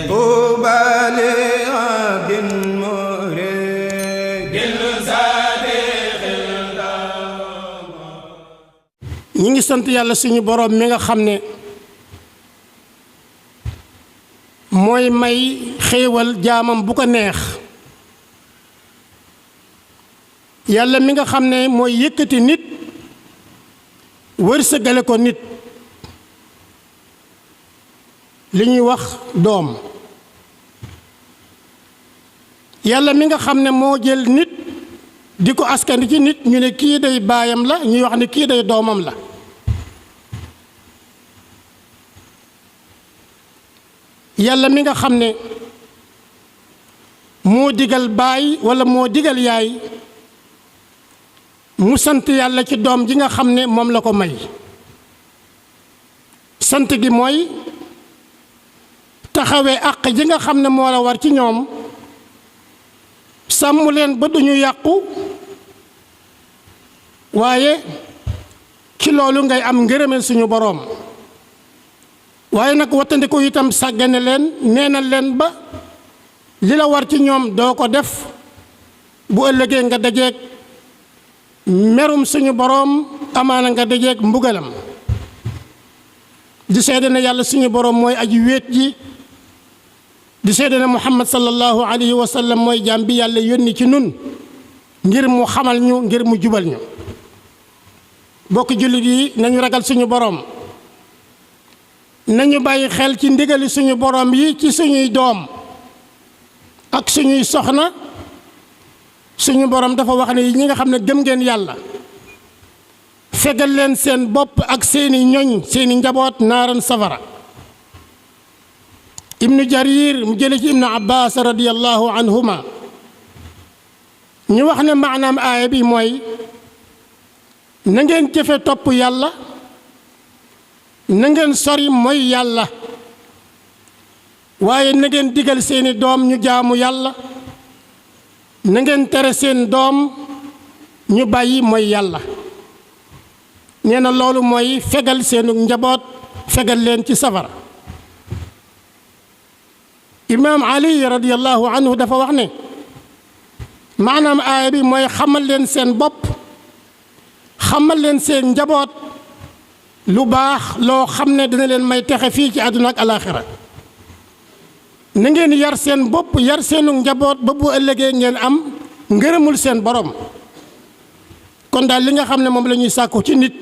طوبى لعبد مريد صادق ñi ngi sant yàlla suñu boroom mi nga xam ne mooy may xéewal jaamam bu ko neex yàlla mi nga xam ne mooy yëkkati nit wërsëgale ko nit li ñuy wax doom yàlla mi nga xam ne moo jël nit di ko askandi ci nit ñu ne kii day baayam la ñuy wax ne kii day doomam la yàlla mi nga xam ne moo digal baay walla moo digal yaay mu sant yàlla ci doom ji nga xam ne moom la ko may sant gi mooy taxawee àq ji nga xam ne moo la war ci ñoom sàmm leen ba duñu yàqu waaye ci loolu ngay am ngërëmel suñu boroom waaye nag wattandiku itam sàggane leen neenal leen ba li la war ci ñoom doo ko def bu ëllëgee nga dajeeg merum suñu boroom amaana nga dajeeg mbugalam di seede ne yàlla suñu boroom mooy aji wéet ji di seede ne muhammad sallallahu alayhi wa sallam mooy jaam bi yàlla yónni ci nun ngir mu xamal ñu ngir mu jubal ñu bokk jullit yi nañu ragal suñu boroom nañu bàyyi xel ci ndigali suñu boroom yi ci suñuy doom ak suñuy soxna suñu boroom dafa wax ne ñi nga xam ne gëm ngeen yàlla fegal leen seen bopp ak seeni ñoñ seeni njaboot naaran safara ibnu jarir mu jële ci ibnu abbas radiyallahu anhuma ñu wax ne maanaam aaya bi mooy na ngeen jëfe topp yàlla na ngeen sori mooy yàlla waaye na ngeen digal seeni doom ñu jaamu yàlla na ngeen tere seen doom ñu bàyyi mooy yàlla nee na loolu mooy fegal seenu njaboot fegal leen ci safara imaam ali radiyallahu anhu dafa wax ne maanaam aaya bi mooy xamal leen seen bopp xamal leen seen njaboot lu baax loo xam ne dina leen may texe fii ci àdduna ak alaaxira na ngeen yar seen bopp yar seenu njaboot ba bu ëllëgee ngeen am ngërëmul seen borom kon daal li nga xam ne moom la ñuy sàkku ci nit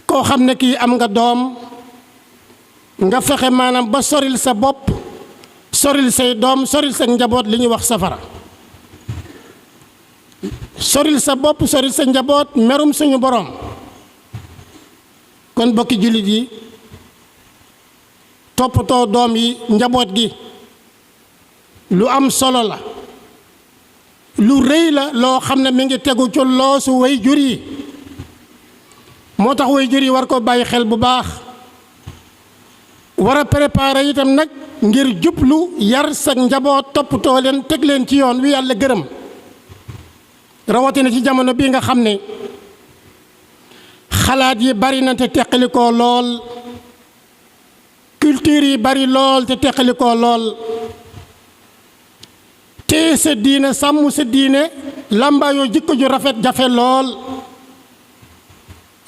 koo xam ne kii am nga doom nga fexe maanaam ba soril sa bopp soril say doom soril sa njaboot li ñuy wax safara soril sa bopp soril sa njaboot merum suñu borom kon bokki jullit yi toppatoo doom yi njaboot gi lu am solo la lu rëy la loo xam ne mi ngi tegu ci loosu way jur yi moo tax way jur yi war ko bàyyi xel bu baax war a préparer itam nag ngir jublu yar sa njaboot toppatoo leen teg leen ci yoon wi yàlla gërëm rawatina ci jamono bii nga xam ne xalaat yi bari na te teqalikoo lool culture yi bari lool te teqalikoo lool te sa diine sàmm sa diine làmbaayoo jikko ju rafet jafe lool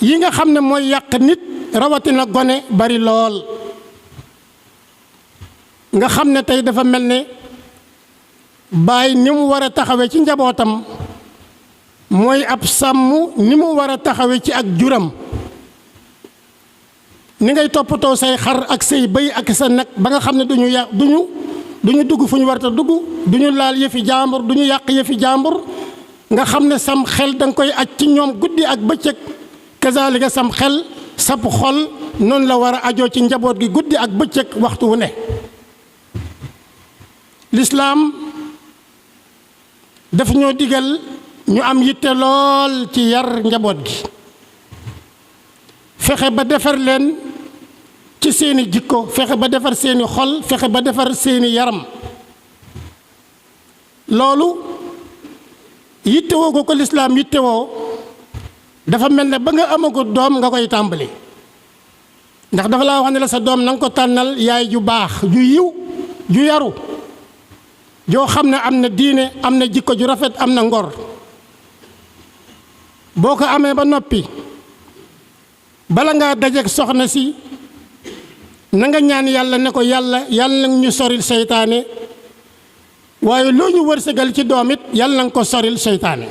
yi nga xam ne mooy yàq nit rawatina gone bari lool nga xam ne tey dafa mel ne baay ni mu war a taxawe ci njabootam mooy ab sàmm ni mu war a taxawe ci ak juram ni ngay toppatoo say xar ak say bëy ak sa nag ba nga xam ne duñu dugg fu ñu war a dugg duñu laal yëfi jàmbur duñu yàq yëfi jàmbur nga xam ne sam xel danga koy aj ci ñoom guddi ak bëccëg kazaalika sam xel sab xol noonu la war a ajoo ci njaboot gi guddi ak bëccëg waxtu wu ne lislaam daf ñoo digal ñu am yitte lool ci yar njaboot gi fexe ba defar leen ci seeni jikko fexe ba defar seeni xol fexe ba defar seeni yaram loolu yittewoo ko lislaam yittewoo dafa mel ne ba nga amagu doom nga koy tàmbali ndax dafa laa wax ne la sa doom na nga ko tànnal yaay ju baax ju yiw ju yaru joo xam ne am na diine am na jikko ju rafet am na ngor boo ko amee ba noppi bala ngaa dajeek soxna si na nga ñaan yàlla ne ko yàlla ñu soril seytaane waaye loo ñu wërsëgal ci doom it yàlla nga ko soril seytaane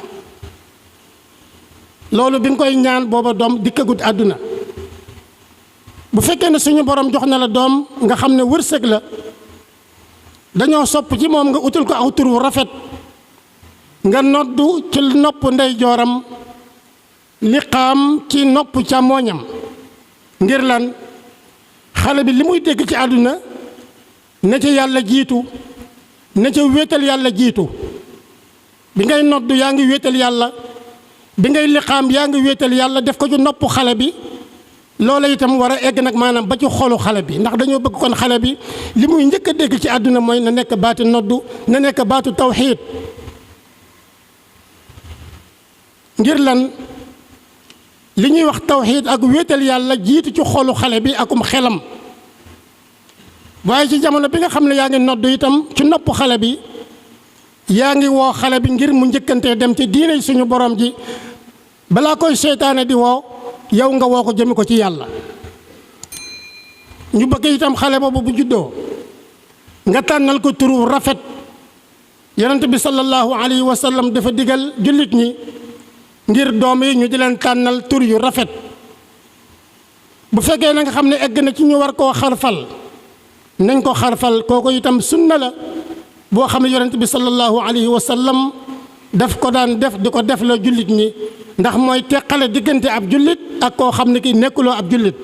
loolu bi nga koy ñaan booba doom dikkagut àdduna bu fekkee ne suñu borom jox na la doom nga xam ne wërsëg la dañoo sopp ci moom nga utul ko aw tur wu rafet nga noddu ci nopp ndeyjooram liqaam ci nopp càmmooñam ngir lan xale bi li muy dégg ci àdduna na ca yàlla jiitu na ca wéetal yàlla jiitu bi ngay noddu yaa ngi wéetal yàlla bi ngay liqaam yaa ngi wéetal yàlla def ko ci nopp xale bi loola itam war a egg nag maanaam ba ci xolu xale bi ndax dañoo bëgg kon xale bi li muy njëkk a dégg ci àdduna mooy na nekk baatu noddu na nekk baatu tawxiid ngir lan li ñuy wax tawxiid ak wéetal yàlla jiitu ci xolu xale bi akum xelam waaye ci jamono bi nga xam ne yaa ngi noddu itam ci nopp xale bi yaa ngi woo xale bi ngir mu njëkkantee dem ci diine suñu borom ji balaa koy seytaane di woo yow nga woo ko jëme ko ci yàlla ñu bëgg itam xale boobu bu juddoo nga tànnal ko turu rafet yonent bi sallallahu alayhi wa sallam dafa digal jullit ñi ngir doom yi ñu di leen tànnal tur yu rafet bu fekkee na nga xam ne egg na ci ñu war koo xarfal nañ ko xarfal kooku itam sunna la boo xam ne yonent bi sallallahu alayhi wa sallam daf ko daan def di ko def la jullit ñi ndax mooy teqale diggante ab jullit ak koo xam ne ki nekkuloo ab jullit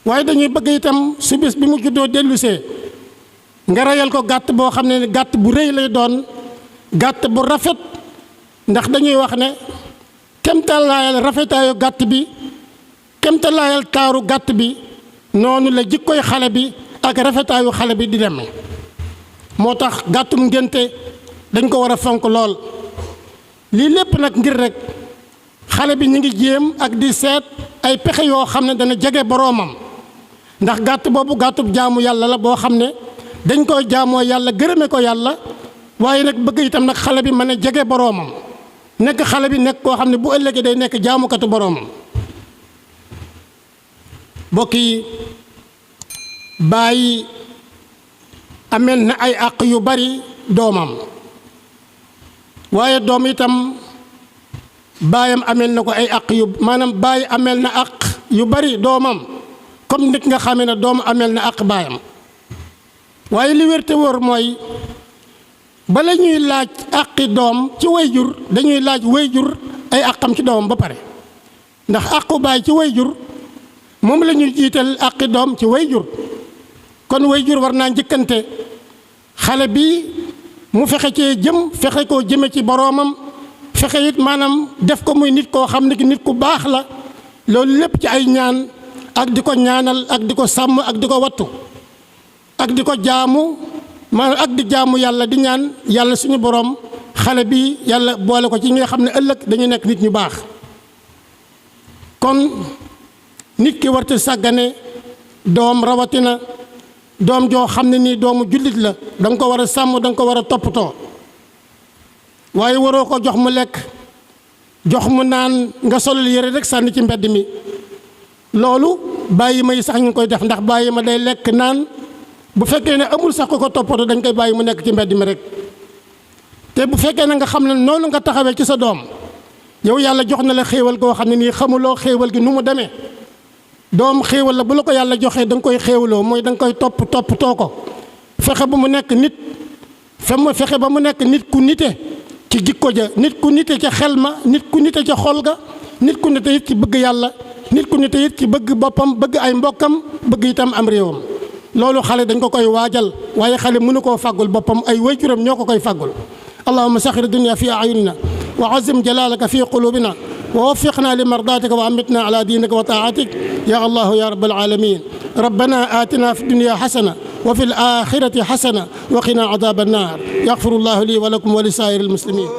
waaye dañuy bëgg itam su bis bi mu juddoo dellusee nga reyal ko gàtt boo xam ne gàtt bu rëy lay doon gàtt bu rafet ndax dañuy wax ne kemtalaayal rafetaayu gàtt bi kemtalaayal taaru gàtt bi noonu la jikkoy xale bi ak rafetaayu xale bi di demee moo tax gàttum ngénte dañ ko war a fonk lool lii lépp nag ngir rek xale bi ñu ngi jéem ak di seet ay pexe yoo xam ne dana jege boroomam ndax gàtt boobu gàttub jaamu yàlla la boo xam ne dañ koy jaamoo yàlla gërëme ko yàlla waaye nag bëgg itam nag xale bi mën a jege boroomam nekk xale bi nekk koo xam ne bu ëllëgee day nekk jaamukatu boroomam mbokk yi bàyyi amel na ay àq yu bari doomam waaye doom itam baayam amel na ko ay àq yu maanaam baay amel na àq yu bari doomam comme nit nga xamee ne doom amel na àq baayam waaye li wér te wóor mooy bala ñuy laaj àqi doom ci wayjur dañuy laaj wayjur ay àqam ci doomam ba pare ndax àqu baay ci wayjur moom la ñuy jiital àqi doom ci wayjur kon wayjur war naa njëkkante xale bi mu fexe cee jëm fexe koo jëme ci boroomam fexe it maanaam def ko muy nit koo xam ne ki nit ku baax la loolu lépp ci ay ñaan ak di ko ñaanal ak di ko sàmm ak di ko wattu ak di ko jaamu maanaam ak di jaamu yàlla di ñaan yàlla suñu boroom xale bi yàlla boole ko ci ñi nga xam ne ëllëg dañu nekk nit ñu baax kon nit ki warta sàggane doom rawatina doom joo xam ne nii doomu jullit la da nga ko war a sàmm da nga ko war a toppatoo waaye waroo ko jox mu lekk jox mu naan nga solal yére rek sànni ci mbedd mi loolu bàyyi ma yi sax ñu ngi koy def ndax bàyyi ma day lekk naan bu fekkee ne amul sax ko toppatoo dañ koy bàyyi mu nekk ci mbedd mi rek te bu fekkee ne nga xam ne noonu nga taxawee ci sa doom yow yàlla jox na la xéewal goo xam ne nii xamuloo xéewal gi nu mu demee doom xéewal la bu la ko yàlla joxee da nga koy xéewaloo mooy da nga koy toppatoo ko fexe ba mu nekk nit fexe ba mu nekk nit ku nite ci jikko ja nit ku nite ca xel ma nit ku nite ca xol ga nit ku nite it ci bëgg yàlla nit ku nite it ci bëgg boppam bëgg ay mbokkam bëgg itam am réewam loolu xale dañ ko koy waajal waaye xale mënu koo fàggul boppam ay waajuram ñoo ko koy fàggul allahumma saxir dunya fi ayunina wa azim jalalaka fi qulubina wa waffiqna li mardatika wa amitna ala dinika wa taatik ya allah ya rabbal alamin rabbana atina fi dunya hasana wa fil akhirati hasana wa qina adhaban nar yaghfirullahu li wa lakum wa li sa'iril muslimin